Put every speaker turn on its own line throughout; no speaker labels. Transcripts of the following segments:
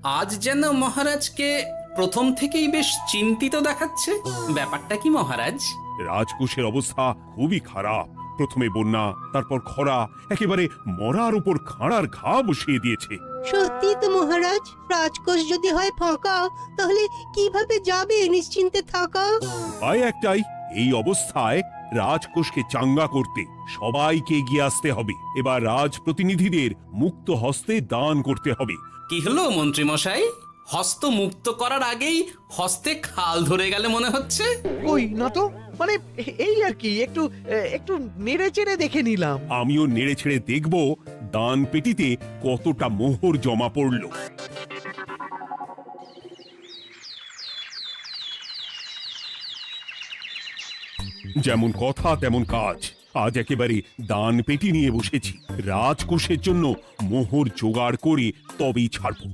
আজ যেন মহারাজকে প্রথম থেকেই বেশ চিন্তিত দেখাচ্ছে। ব্যাপারটা কি মহারাজ?
রাজকোষের অবস্থা খুবই খারাপ। প্রথমে বন্যা, তারপর খরা, একেবারে মরার উপর খাঁড়ার ঘা বসিয়ে দিয়েছে।
সত্যি তো মহারাজ, রাজকোষ যদি হয় ফাঁকা, তাহলে কিভাবে যাবে নিশ্চিন্তে থাকা?
উপায় একটাই, এই অবস্থায় রাজকোষকে চাঙ্গা করতে সবাইকে এগিয়ে আসতে হবে। এবার রাজপ্রতিনিধিদের মুক্ত হস্তে দান করতে হবে।
কি হলো মন্ত্রী মশাই? হস্ত মুক্ত করার আগেই হস্তে খাল ধরে গেলে মনে হচ্ছে।
কই না তো, মানে এই আর কি, একটু একটু নেড়ে চেড়ে দেখে নিলাম।
আমিও নেড়ে ছেড়ে দেখব দান পেটিতে কতটা মোহর জমা পড়ল। যেমন কথা তেমন কাজ। আজ একেবারে দান পেটি নিয়ে বসেছি। রাজকোষের জন্য মোহর জোগাড় করে তবেই ছাড়বো।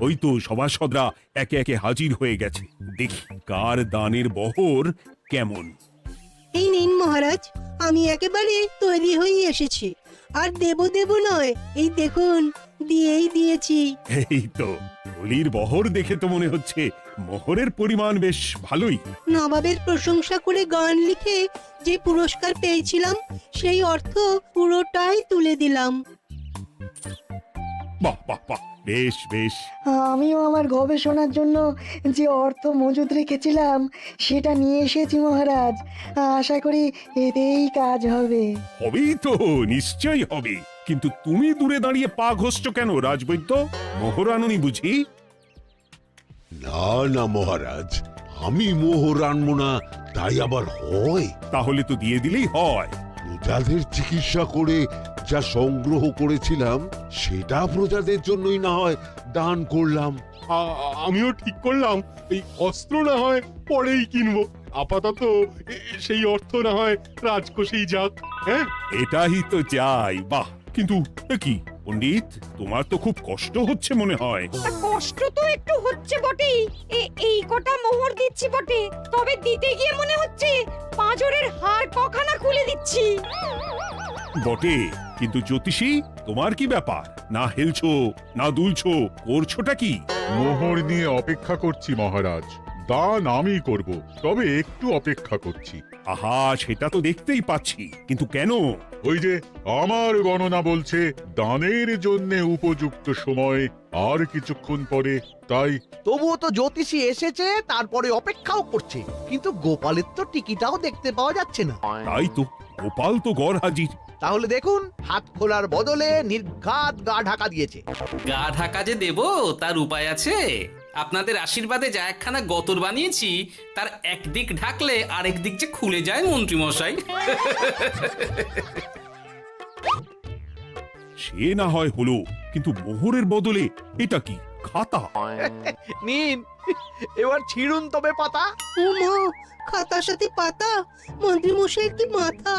ওই তো সভাসদরা একে একে হাজির হয়ে গেছে। দেখি কার দানের বহর কেমন।
এই নিন মহারাজ, আমি একেবারে তৈরি হয়ে এসেছি। আর দেব দেব নয়, এই দেখুন দিয়েই দিয়েছি।
এই তো থলির বহর দেখে তো মনে হচ্ছে মোহরের পরিমাণ বেশ ভালোই।
নবাবের প্রশংসা করে গান লিখে যে পুরস্কার পেয়েছিলাম, সেই অর্থ পুরোটাই তুলে দিলাম।
বাহ বাহ বাহ, বেশ বেশ।
আমিও আমার গবেষণার জন্য যে অর্থ মজুদ রেখেছিলাম সেটা নিয়ে এসেছি মহারাজ। আশা করি এতেই কাজ হবে।
হবেই তো, নিশ্চয়ই হবে। কিন্তু তুমি দূরে দাঁড়িয়ে পা ঘষছো কেন রাজবৈদ্য? মোহর আনুনি বুঝি?
না না মহারাজ, আমি মোহর আনবো না তাই আবার হয়?
তাহলে তো দিয়ে দিলেই হয়।
প্রজাদের চিকিৎসা করে যা সংগ্রহ করেছিলাম সেটা প্রজাদের জন্যই না হয় দান করলাম।
আমিও ঠিক করলাম এই অস্ত্র না হয় পরেই কিনবো, আপাতত সেই অর্থ না হয় রাজকোষেই যাক। হ্যাঁ,
এটাই তো চাই। বাহ, কিন্তু কি পণ্ডিত, তোমার তো খুব কষ্ট হচ্ছে মনে হয়।
কষ্ট তো একটু হচ্ছে বটেই। এই কটা মোহর দিচ্ছি বটে, তবে দিতে গিয়ে মনে হচ্ছে পাঁজরের হাড় কখানা খুলে দিচ্ছি।
বটে, কিন্তু জ্যোতিষী তোমার কি ব্যাপার? না হেলছো না দুলছো, করছোটা কি?
মোহর নিয়ে অপেক্ষা করছি মহারাজ। দান আমি করব, তবে একটু অপেক্ষা করছি।
আহা, সেটা তো দেখতেই পাচ্ছি, কিন্তু কেন?
ওই যে আমার গণনা বলছে দানের জন্য উপযুক্ত সময় আর কিছুক্ষণ পরে, তাই।
তবুও তো জ্যোতিষী এসেছে, তারপরে অপেক্ষাও করছে, কিন্তু গোপালের তো টিকিটাও দেখতে পাওয়া যাচ্ছে না।
তাই তো, গোপাল তো গড় হাজির।
তাহলে দেখুন, হাত খোলার বদলে নির্ঘাত গা ঢাকা দিয়েছে।
গা ঢাকা যে দেব তার উপায় আছে। আপনাদের আশীর্বাদে যা একখানা গতর বানিয়েছি, তার একদিক ঢাকলে আরেক দিক যে খুলে যায় মন্ত্রী মশাই।
সে না হয় হলো, কিন্তু মোহরের বদলে এটা কি? খাতা?
নিন, এবার ছিড়ুন তবে পাতা।
উমা, খাতার সাথে পাতা! মন্ত্রী মশাই কি মাথা!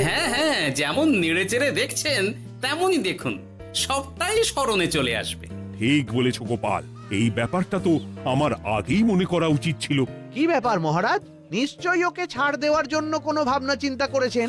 হ্যাঁ হ্যাঁ, যেমন নেড়ে চেড়ে দেখছেন তেমনই দেখুন, সবটাই স্মরণে চলে আসবে।
ঠিক বলেছ গোপাল, এই ব্যাপারটা তো আমার আগেই মনে করা উচিত ছিল।
কি ব্যাপার মহারাজ, নিশ্চয়ই ওকে ছাড় দেওয়ার জন্য কোনো ভাবনা চিন্তা করেছেন।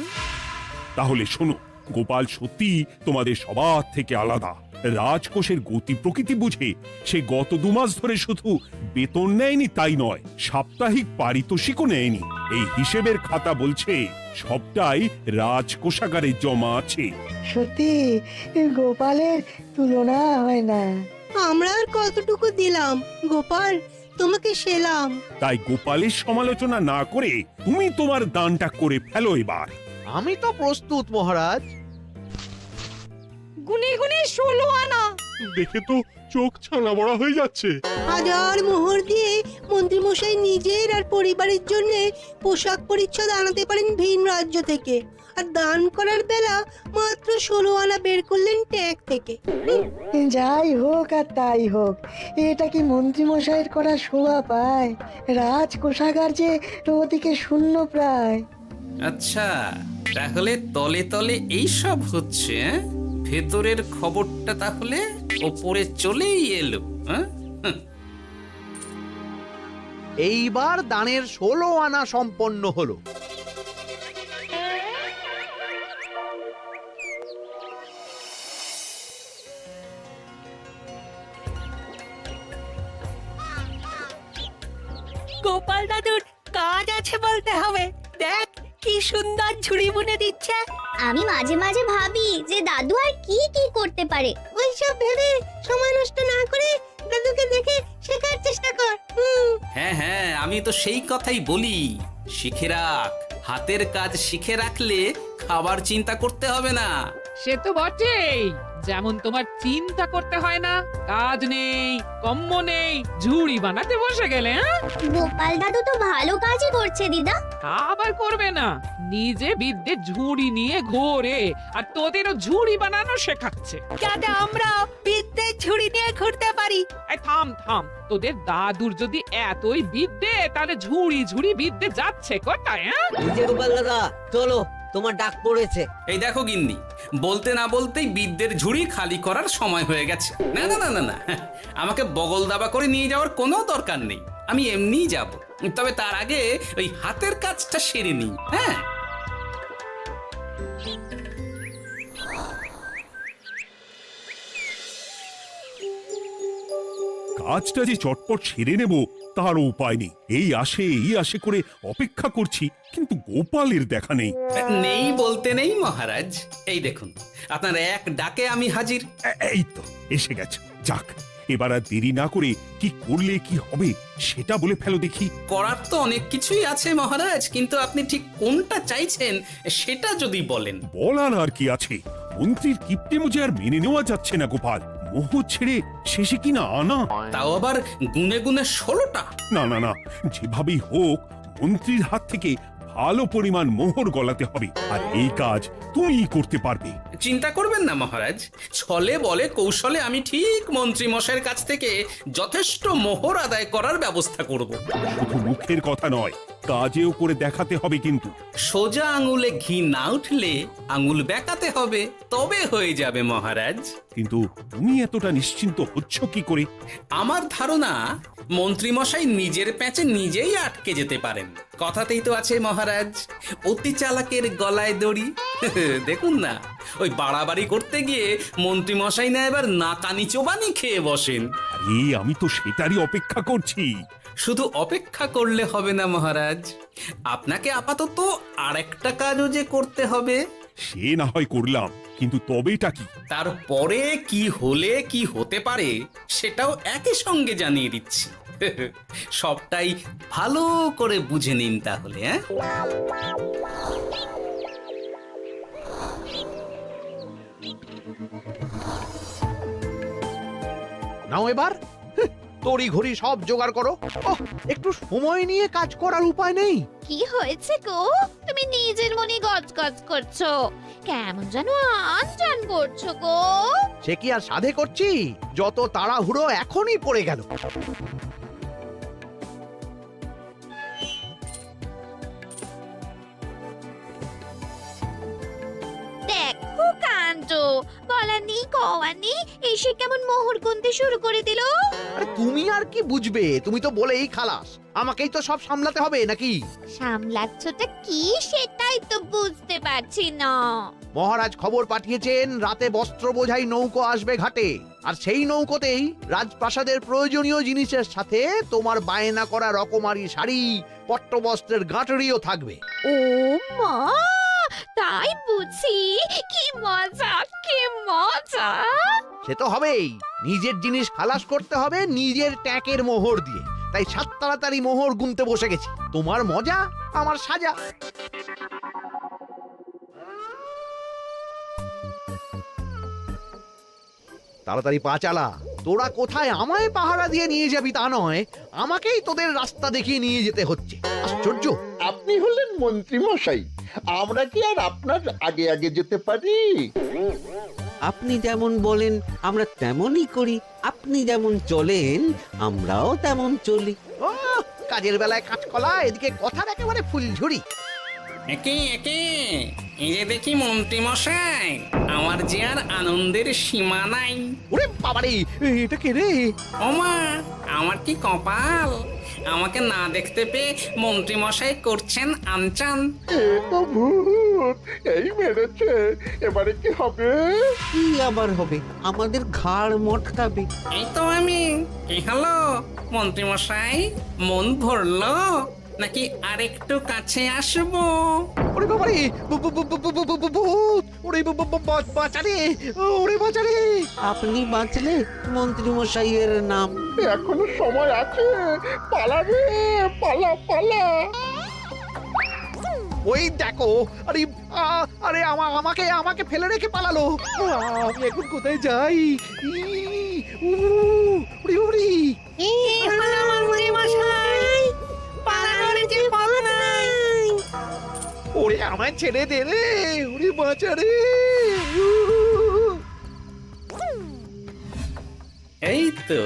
তাহলে শোনো, গোপাল সত্যি তোমাদের সবার থেকে আলাদা। রাজকোষের গতি প্রকৃতি বুঝে সে গত 2 মাস ধরে শুধু বেতন নেয়নি তাই নয়, সাপ্তাহিক পারিতোষিকও নেয়নি। এই হিসেবের খাতা বলছে সবটাই রাজকোষাগারে জমা আছে।
সত্যি গোপালের তুলনা হয় না।
আমরা আর কতটুকু দিলাম গোপাল, তোমাকে সেলাম।
তাই গোপালের সমালোচনা না করে তুমি তোমার দানটা করে ফেলো এবার।
আমি তো প্রস্তুত মহারাজ।
গুনে গুনে 16 আনা।
দেখে তো চোখ ছানা বড়া হয়ে যাচ্ছে।
হাজার মোহর দিয়ে মন্ত্রী মশাই নিজের আর পরিবারের জন্য পোশাক পরিচ্ছদ আনাতে পারেন ভিন রাজ্য থেকে, আর দান করার বেলা মাত্র 16 আনা বের করলেন ট্যাগ থেকে।
যাই হোক আর তাই হোক, এটা কি মন্ত্রী মশাইয়ের করা শোভা পায়? রাজকোষাগার যে ওদিকে শূন্য প্রায়।
আচ্ছা, তাহলে তলে তলে এই সব হচ্ছে। ভেতরের খবরটা তাহলে ওপরে চলেই এলো।
এইবার দানের 16 আনা সম্পন্ন হলো।
গোপাল দাদুর কাজ আছে বলতে হবে। দেখ কি সুন্দর ঝুড়ি বুনে দিচ্ছে।
আমি মাঝে মাঝে ভাবি যে দাদু আর কি কি করতে পারে।
ওইসব ভেবে সময় নষ্ট না করে দাদুকে দেখে শেখার চেষ্টা কর।
হ্যাঁ হ্যাঁ, আমি তো সেই কথাই বলি, শিখে রাখ। হাতের কাজ শিখে রাখলে খাবার চিন্তা করতে হবে না।
সে তো বটেই, যেমন তোমার চিন্তা করতে হয় না, কাজ নেই কম্ম নেই, ঝুড়ি বানাতে বসে গেলে। হ্যাঁ,
গোপাল দাদু তো ভালো কাজই করছে দিদা।
তা আবার করবে না, নিজে বিদ্যে ঝুড়ি নিয়ে ঘোরে আর তোদেরও ঝুড়ি বানানো শেখাচ্ছে।
যাতে আমরা বিদ্যে ঝুড়ি নিয়ে ঘুরতে পারি।
এই থাম থাম, তোদের দাদুর যদি এতই বিদ্যে, তাহলে ঝুড়ি ঝুড়ি বিদ্যে যাচ্ছে কোথায়? হ্যাঁ,
গোপাল দাদা চলো, তোমার ডাক পড়েছে।
এই দেখো গিন্নি, বলতে না বলতেই বিদ্যের ঝুড়ি খালি করার সময় হয়ে গেছে। না না না না না, আমাকে বগল দাবা করে নিয়ে যাওয়ার কোনো দরকার নেই, আমি এমনিই যাব। তবে তার আগে ওই হাতের কাজটা সেরে নিই। হ্যাঁ,
কাজটা যে চটপট সেরে নেব তার উপায় নেই। এই আসে করে অপেক্ষা করছি, কিন্তু গোপালের দেখা নেই।
নেই বলতে নেই মহারাজ, এই দেখুন আপনার এক ডাকে আমি হাজির।
এই তো এসে গেছে। যাক, এবার আর দেরি না করে কি করলে কি হবে সেটা বলে ফেলো দেখি।
করার তো অনেক কিছুই আছে মহারাজ, কিন্তু আপনি ঠিক কোনটা চাইছেন সেটা যদি বলেন।
বলার আর কি আছে, মন্ত্রীর কিপ্টে মুজে আর মেনে নেওয়া যাচ্ছে না গোপাল। মোহ ছেড়ে শেষে কিনা আনা,
তাও আবার গুনে গুনে 16টা।
না না না, যেভাবেই হোক মন্ত্রীর হাত থেকে ভালো পরিমাণ মোহর গলাতে হবে, আর এই কাজ তুমিই করতে পারবে।
চিন্তা করবেন না মহারাজ, ছলে বলে কৌশলে আমি ঠিক মন্ত্রী মশাইয়ের কাছ থেকে যথেষ্ট মোহর আদায় করার ব্যবস্থা করব।
শুধু মুখের কথা নয়, কাজেও করে দেখাতে হবে কিন্তু।
সোজা আঙুলে ঘি না উঠলে আঙুল বেঁকাতে হবে, তবে হয়ে যাবে মহারাজ।
কিন্তু তুমি এতটা নিশ্চিন্ত হচ্ছ কি করে?
আমার ধারণা মন্ত্রী মশাই নিজের প্যাঁচে নিজেই আটকে যেতে পারেন। কথাতেই তো আছে মহারাজ, অতি চালাকের গলায় দড়ি। দেখুন না, ওই বাড়াবাড়ি করতে গিয়ে মন্ত্রী মশাই না এবার নাকানি চোবানি খেয়ে বসেন।
আরে আমি তো সেটারই অপেক্ষা করছি।
শুধু অপেক্ষা করলে হবে না মহারাজ, আপনাকে আপাতত আরেকটা কাজও যে করতে হবে।
সে না হয় করলাম, কিন্তু তবেটা কি?
তারপরে কি হলে কি হতে পারে সেটাও একই সঙ্গে জানিয়ে দিচ্ছি। সবটাই ভালো করে বুঝে নিন তাহলে। হ্যাঁ,
নাও এবার তড়ি ঘড়ি সব জোগাড় করো। ওহ, একটু সময় নিয়ে কাজ করার উপায় নেই?
কি হয়েছে গো, তুমি নিজের মনে গজগজ করছো, কেমন যেন আনজান করছো গো।
সে কি আর সাধে করছি, যত তাড়াহুড়ো এখনই পড়ে গেল।
দেখো কাণ্ড, বলা নেই কওয়া নেই, এসে কেমন মোহর গুনতে শুরু করে দিল।
আরে তুমি আর কি বুঝবে, তুমি তো বলেই খালাস, আমাকেই তো সব সামলাতে হবে নাকি?
সামলাচ্ছটা কি সেটাই তো বুঝতে পারছি না।
মহারাজ খবর পাঠিয়েছেন রাতে বস্ত্র বোঝাই নৌকো আসবে ঘাটে, আর সেই নৌকোতেই রাজপ্রাসাদের প্রয়োজনীয় জিনিসের সাথে তোমার বায়না করা রকমারি শাড়ি, পট্টবস্ত্রের গাঁটরিও থাকবে।
ও মা, তাই বুঝি, কি মজা কি মজা।
সে তো হবেই, নিজের জিনিস খালাস করতে হবে নিজের ট্যাকের মোহর দিয়ে, তাই সাত তাড়াতাড়ি মোহর গুনতে বসে গেছি। তোমার মজা আমার সাজা। তাড়াতাড়ি পা চালা, তোরা কোথায় আমায় পাহারা দিয়ে নিয়ে যাবি তা নয়, আমাকেই তোদের রাস্তা দেখিয়ে নিয়ে যেতে হচ্ছে। আশ্চর্য!
আপনি হলেন মন্ত্রী মশাই, আমরা কি আর আপনার আগে আগে যেতে পারি?
আপনি যেমন বলেন আমরা তেমনই করি, আপনি যেমন চলেন আমরাও তেমন চলি।
ও, কাজের বেলায় কাঁচকলা, এদিকে কথার একেবারে ফুলঝুরি।
একে একে এই যে দেখি মন্ত্রী মশাই, আমার যে আর আনন্দের সীমা নাই।
ওরে বাবারে, এটা কে রে?
ওমা, আমার কি কপাল! আমাকে না দেখতে পেয়ে মন্ত্রী মশাই করছেন আনচান।
এ তো ভূত, এই মেরেছে, এবারে কি হবে?
কি আবার হবে? আমাদের ঘাড় মটকাবে।
এই তো আমি। কি হলো মন্ত্রী মশাই, মন ভরলো নাকি আরেকটু কাছে আসবো?
ওরে বাবারে, ভূত! ওরে বাঁচারে, ওরে বাঁচারে!
আপনি বাঁচলে মন্ত্রী মশাইয়ের নাম।
এখনো সময় আছে, পালা রে, পালা পালা।
ওই দেখো, আরে আরে আমাকে আমাকে ফেলে রেখে পালালো। আমি এখন কোথায় যাই? উড়ি উড়ি।
মন্ত্রী মশাই, পালানোর যে পথ নাই।
ওরে আমায় ছেড়ে দে রে, উড়ি বাঁচা রে।
এই তো,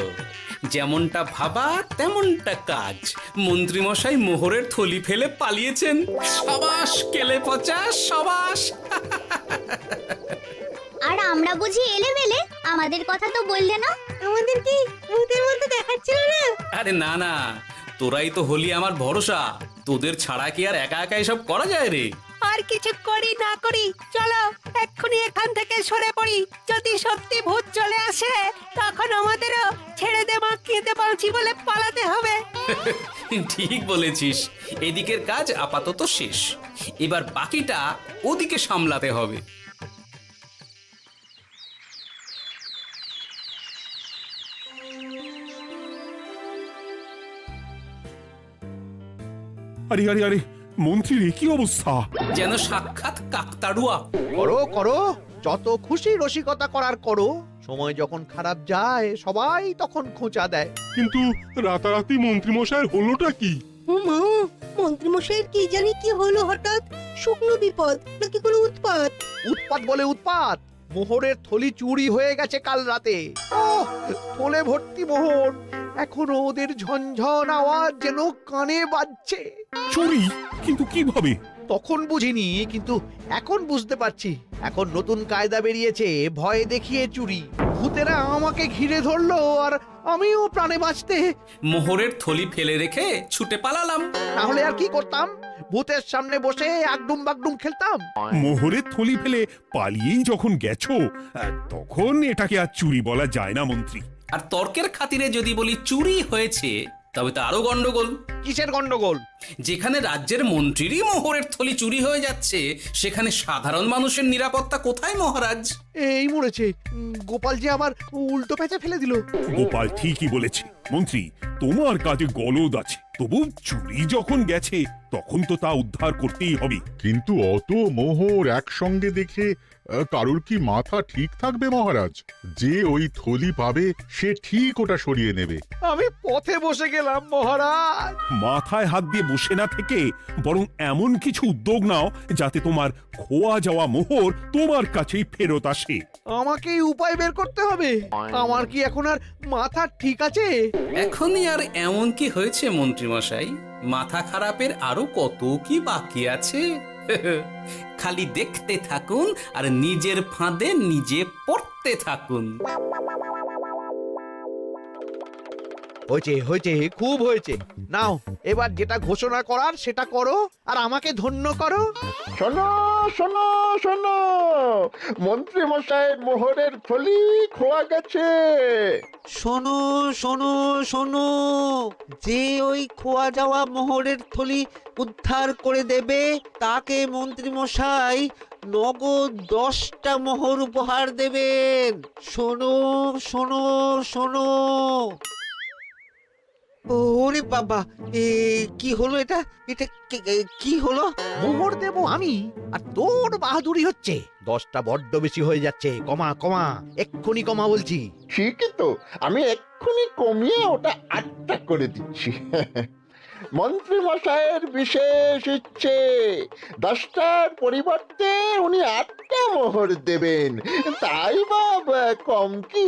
যেমনটা ভাবা তেমনটা কাজ। মন্ত্রী মশাই মোহরের থলি ফেলে পালিয়েছেন। সাবাস কেলে পচা, সাবাস!
আর আমরা বুঝি এলেবেলে, আমাদের কথা তো বললে না।
আমাদের কি ভূতের মতো দেখাচ্ছিল না?
আরে না না, তোরাই তো হলি আমার ভরসা। তোদের ছাড়া কি আর একা একা এসব করা যায় রে?
আর কিছু করি না করি, চলো এক্ষুনি এখান থেকে সরে পড়ি। যদি সত্যি ভূত চলে আসে, তখন আমাদেরও ছেড়ে দে মাখিয়ে বাঁচি বলে পালাতে হবে।
ঠিক বলেছিস। এদিকের কাজ আপাতত শেষ, এবার বাকিটা ওদিকে সামলাতে হবে।
আরে আরে আরে, মন্ত্রীর এ কি অবস্থা!
যেন সাক্ষাৎ কাকতাড়ুয়া।
করো করো, যত খুশি রসিকতা করার করো। সময় যখন খারাপ যায়, সবাই তখন খোঁচা দেয়।
কিন্তু রাতারাতি মন্ত্রী মশাইয়ের হলোটা কি?
মা, মন্ত্রী মশাইয়ের কি জানি কি হলো হঠাৎ? শুকনো বিপদ নাকি কোনো উৎপাত?
উৎপাত বলে উৎপাত। মোহরের থলি চুরি হয়ে গেছে কাল রাতে। ওহ, থলে ভর্তি মোহর। এখনো ওদের ঝনঝন আওয়াজ যেন কানে বাজছে।
চুরি? কিন্তু কিভাবে?
তখন বুঝিনি, কিন্তু এখন বুঝতে পারছি। এখন নতুন কায়দা বেরিয়েছে, ভয় দেখিয়ে চুরি। ভূতেরা আমাকে ঘিরে ধরলো, আর আমিও প্রাণে বাঁচতে
মোহরের থলি ফেলে রেখে ছুটে পালালাম।
তাহলে আর কি করতাম? ভূতের সামনে বসে আগডুম বাগডুম খেলতাম।
মোহরের থলি ফেলে পালিয়েই যখন গেছো, তখন এটাকে আর চুরি বলা যায় না মন্ত্রী।
আর তর্কের খাতিরে যদি বলি চুরি হয়েছে, তবে তো আরো গন্ডগোল।
কিসের গন্ডগোল?
যেখানে রাজ্যের মন্ত্রীরই মোহরের থলি চুরি হয়ে যাচ্ছে, সেখানে সাধারণ মানুষের নিরাপত্তা কোথায় মহারাজ?
এই মরেছে, গোপাল যে আবার উল্টো প্যাঁচে ফেলে দিল।
গোপাল ঠিকই বলেছে মন্ত্রী, তোমার কাজে গলদ আছে। তবু চুরি যখন গেছে, তখন তো তা উদ্ধার করতেই হবে।
কিন্তু অত মোহর একসঙ্গে দেখে কারোর কি মাথা ঠিক থাকবে মহারাজ? যে ওই থলি পাবে সে ঠিক ওটা সরিয়ে নেবে।
আমি পথে বসে গেলাম মহারাজ।
মাথায় হাত দিয়ে বসে না থেকে বরং এমন কিছু উদ্যোগ নাও যাতে তোমার খোয়া যাওয়া মোহর তোমার কাছেই ফেরত আসে।
আমাকেই উপায় বের করতে হবে। আমার কি এখন আর মাথা ঠিক আছে?
এখনই আর এমন কি হয়েছে মন্ত্রী মশাই? মাথা খারাপের আরো কত কি বাকি আছে। খালি দেখতে থাকুন আর নিজের ফাঁদে নিজে পড়তে থাকুন।
হয়েছে হয়েছে, খুব হয়েছে। নাও, এবার যেটা ঘোষণা করার সেটা করো, আর আমাকে ধন্য করো।
শোনো শোনো শোনো, মন্ত্রী মশাইয়ের মোহরের থলি খোয়া গেছে।
শোনো শোনো শোনো, যে ওই খোয়া যাওয়া মোহরের থলি উদ্ধার করে দেবে, তাকে মন্ত্রী মশাই নগদ 10টা মোহর উপহার দেবেন। শোনো শোনো শোনো। ওরে বাবা, কি হলো এটা? এটা কি হলো?
মোহর দেবো আমি, আর তোর বাহাদুরি হচ্ছে। 10টা বড্ড বেশি হয়ে যাচ্ছে। কমা কমা, এক্ষুনি কমা বলছি।
ঠিকই তো, আমি এক্ষুনি কমিয়ে ওটা 8টা করে দিচ্ছি। মন্ত্রী মশাইয়ের বিশেষ ইচ্ছে 10টার পরিবর্তে উনি 8টা মোহর দেবেন, তাই বা কম কি?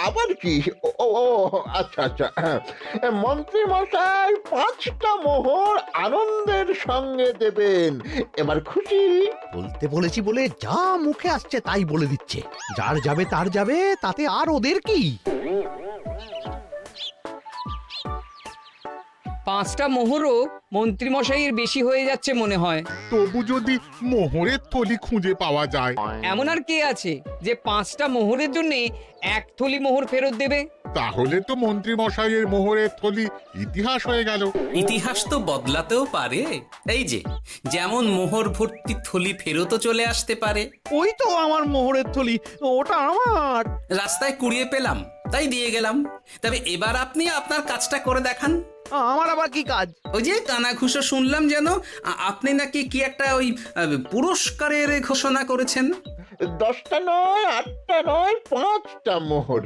আবার কি? ও আচ্ছা আচ্ছা, মন্ত্রী মশাই 5টা মোহর আনন্দের সঙ্গে দেবেন। এবার খুশি?
বলতে বলেছি বলে যা মুখে আসছে তাই বলে দিচ্ছে। যার যাবে তার যাবে, তাতে আর ওদের কি?
5টা মোহরও মন্ত্রীমশাইয়ের বেশি হয়ে যাচ্ছে মনে হয়।
তবু যদি মোহরের থলি খুঁজে পাওয়া যায়।
এমন আর কে আছে যে 5টা মোহরের জন্য 1 থলি মোহর ফেরত দেবে?
তাহলে তো মন্ত্রী মশাইয়ের মোহরের থলি ইতিহাস হয়ে গেল।
ইতিহাস তো বদলাতেও পারে। এই যে যেমন মোহর ভর্তি থলি ফেরতও চলে আসতে পারে।
ওই তো আমার মোহরের থলি, ওটা আমার।
রাস্তায় কুড়িয়ে পেলাম তাই দিয়ে গেলাম। তবে এবার আপনি আপনার কাজটা করে দেখান।
আমার আবার কি কাজ?
ওই যে কানাঘুষো শুনলাম যেন আপনি নাকি কি একটা ওই পুরস্কারের ঘোষণা করেছেন।
10টা নয়, 8টা নয়, 5টা মোহর।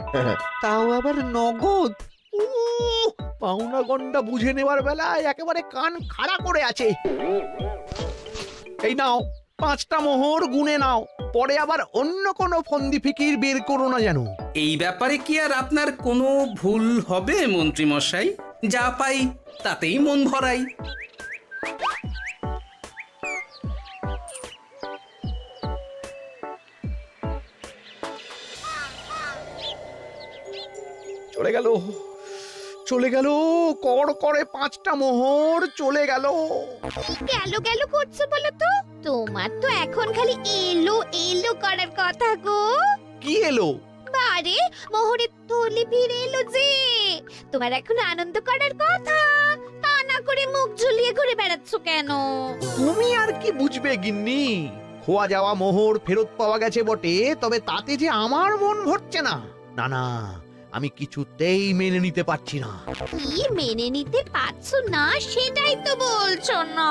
তাও আবার নগদ।
পাওনা গন্ডা বুঝে নেবার বেলায় একেবারে কান খাড়া করে আছে। এই নাও 5টা মোহর, গুনে নাও। পরে আবার অন্য কোনো ফন্দি ফিকির বের করো না যেন।
এই ব্যাপারে কি আর আপনার কোনো ভুল হবে মন্ত্রী মশাই? যা পাই তাতেই মন ভরাই।
চলে গেল, চলে গেল, কড় করে 5টা মোহর চলে গেল।
গেল গেল করছো বলো তো? তোমার তো এখন খালি এলো এলো করার কথা গো।
কি এলো?
বারে মোহরের থলি ফিরে এলো যে। তোমার এখন আনন্দ করার কথা, তা না করে মুখ ঝুলিয়ে ঘুরে বেড়াচ্ছ কেন?
তুমি আর কি বুঝবে গিন্নি? খোয়া যাওয়া মোহর ফেরত পাওয়া গেছে বটে, তবে তাতে যে আমার মন ভরছে না। না না, আমি কিছুতেই মেনে নিতে পারছি না।
কি মেনে নিতে পারছো না সেটাই তো বলছো না।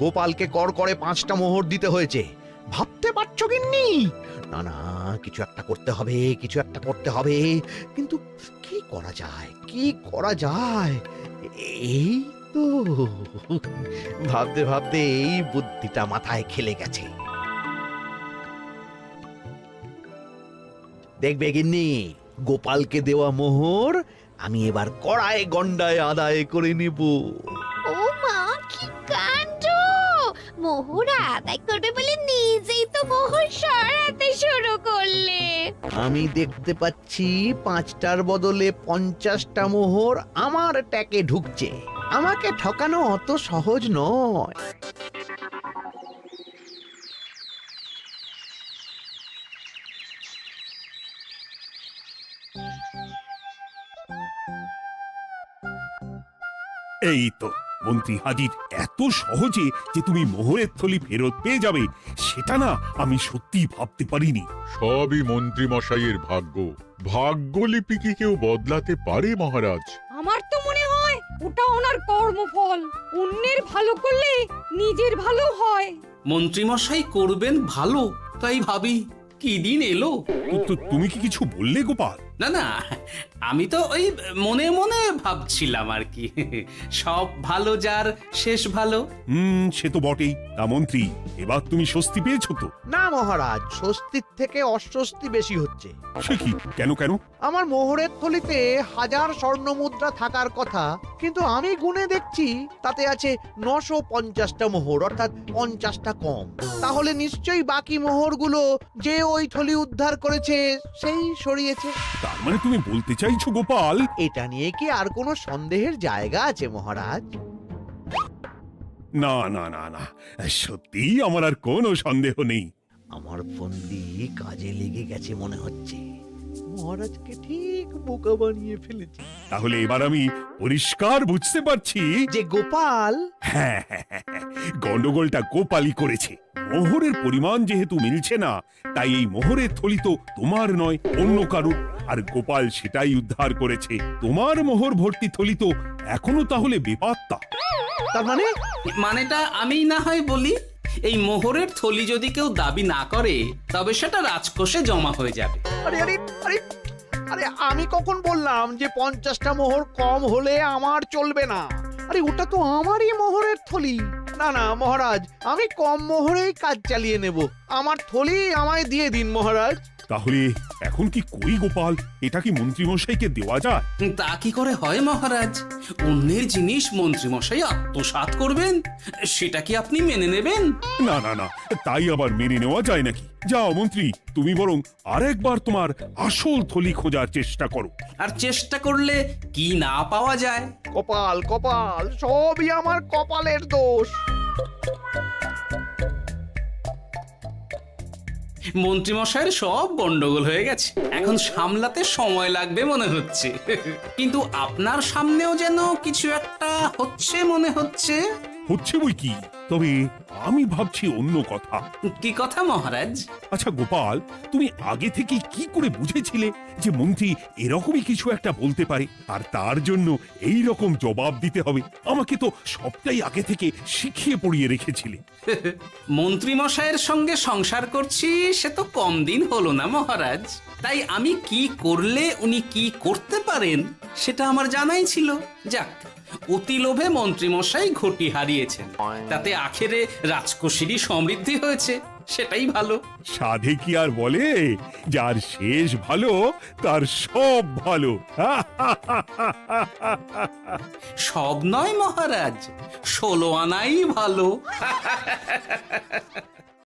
গোপালকে কর করে 5টা মোহর দিতে হয়েছে, ভাবতে পারছো গিন্নি? না না, কিছু একটা করতে হবে, কিছু একটা করতে হবে। কিন্তু কি করা যায়, কি করা যায়? এই তো ভাবতে ভাবতে এই বুদ্ধিটা মাথায় খেলে গেছে। দেখবে গিন্নি, গোপালকে দেওয়া মোহর আমি এবার কড়ায় গন্ডায় আদায় করে নিব।
ও মা, কি কাণ্ড! মোহর আদায় করবে বলে নিজেই তো মোহর সরাতে শুরু করলে।
আমি দেখতে পাচ্ছি 5টার বদলে 50টা মোহর আমার ট্যাকে ঢুকছে। আমাকে ঠকানো অত সহজ নয়।
এই তো মন্ত্রী হাজির। এত সহজে যে তুমি মোহরের থলি ফেরত পেয়ে যাবে সেটা না আমি সত্যি ভাবতে পারিনি।
সবই মন্ত্রী মশাইয়ের ভাগ্য। ভাগ্যলিপি কি কেউ বদলাতে পারে মহারাজ?
আমার তো মনে হয় ওটা ওনার কর্মফল। অন্যের ভালো করলে নিজের ভালো হয়।
মন্ত্রী মশাই করবেন ভালো, তাই ভাবি কি দিন এলো।
কিন্তু তুমি কি কিছু বললে গোপাল?
না না, আমি তো ওই মনে মনে ভাবছিলাম আর কি। সব ভালো যার শেষ ভালো।
সে তো বটেই। তা মন্ত্রী, এবার তুমি স্বস্তি পেয়েছো তো?
না মহারাজ, স্বস্তির থেকে অস্বস্তি বেশি হচ্ছে।
সে কি? কেন কেন?
আমার মোহরের থলিতে 1000 স্বর্ণ মুদ্রা থাকার কথা, কিন্তু আমি গুনে দেখছি তাতে আছে 950টা মোহর, অর্থাৎ 50টা কম। তাহলে নিশ্চয়ই বাকি মোহরগুলো যে ওই থলি উদ্ধার করেছে সেই সরিয়েছে।
তার মানে তুমি বলতে চাইছো গোপাল?
এটা নিয়ে কি আর কোনো সন্দেহের জায়গা আছে মহারাজ?
না না না না, সত্যি আমার আর কোনো সন্দেহ নেই।
আমার ফন্দি কাজে লেগে গেছে মনে হচ্ছে। মহারাজকে ঠিক বোকা বানিয়ে ফেলেছি।
তাহলে এবার আমি পরিষ্কার বুঝতে পারছি
যে গোপাল,
হ্যাঁ, গন্ডগোলটা গোপালই করেছে। মোহরের পরিমাণ যেহেতু মিলছে না, তাই এই মোহরের থলি তো তোমার নয়, অন্য কারুর। আর গোপাল সেটাই উদ্ধার করেছে। তোমার মোহর ভর্তি থলি তো এখনো তাহলে বেপাত্তা।
তার মানে?
মানেটা আমি না হয় বলি। এই মোহরের থলি যদি কেউ দাবি না করে তবে সেটা রাজকোষে জমা হয়ে যাবে।
আরে আরে আরে, আরে আমি কখন বললাম যে 50টা মোহর কম হলে আমার চলবে না? আরে ওটা তো আমারই মোহরের থলি। না না মহারাজ, আমি কম মোহরেই কাজ চালিয়ে নেব। আমার থলি আমায় দিয়ে দিন মহারাজ।
তাহলে এখন কি করি গোপাল? এটা কি মন্ত্রীমশাইকে দেওয়া যায়?
তা কি করে হয় মহারাজ? অন্যের জিনিস মন্ত্রীমশাই আত্মসাৎ করবেন, সেটা কি আপনি মেনে নেবেন?
না না না, তাই আবার মেনে নেওয়া যায় নাকি? যাও মন্ত্রী, তুমি বরং আরেকবার তোমার আসল থলি খোঁজার চেষ্টা করো।
আর চেষ্টা করলে কি না পাওয়া যায়?
কপাল কপাল, সবই আমার কপালের দোষ।
মন্ত্রীমশাইয়ের সব গন্ডগোল হয়ে গেছে, এখন সামলাতে সময় লাগবে মনে হচ্ছে। কিন্তু আপনার সামনেও যেন কিছু একটা হচ্ছে মনে হচ্ছে।
হচ্ছে বই কি, তবে আমি ভাবছি অন্য কথা।
কি কথা মহারাজ?
আচ্ছা গোপাল, তুমি আগে থেকে কি করে বুঝেছিলে যে মন্ত্রী এরকমই কিছু একটা বলতে পারে, আর তার জন্য এই রকম জবাব দিতে হবে? আমাকে তো সবটাই আগে থেকে শিখিয়ে পড়িয়ে রেখেছিলে।
মন্ত্রীমশাইয়ের সঙ্গে সংসার করছি সে তো কম দিন হলো না মহারাজ, তাই আমি কি করলে উনি কি করতে পারেন সেটা আমার জানাই ছিল। যাক, অতি লোভে মন্ত্রীমশাই ঘটি হারিয়েছেন, তাতে আখেরে রাজকোষেরই সমৃদ্ধি হয়েছে, সেটাই ভালো।
সাধে কি আর বলে, যার শেষ ভালো তার সব ভালো।
সব নয় মহারাজ, 16 আনাই ভালো।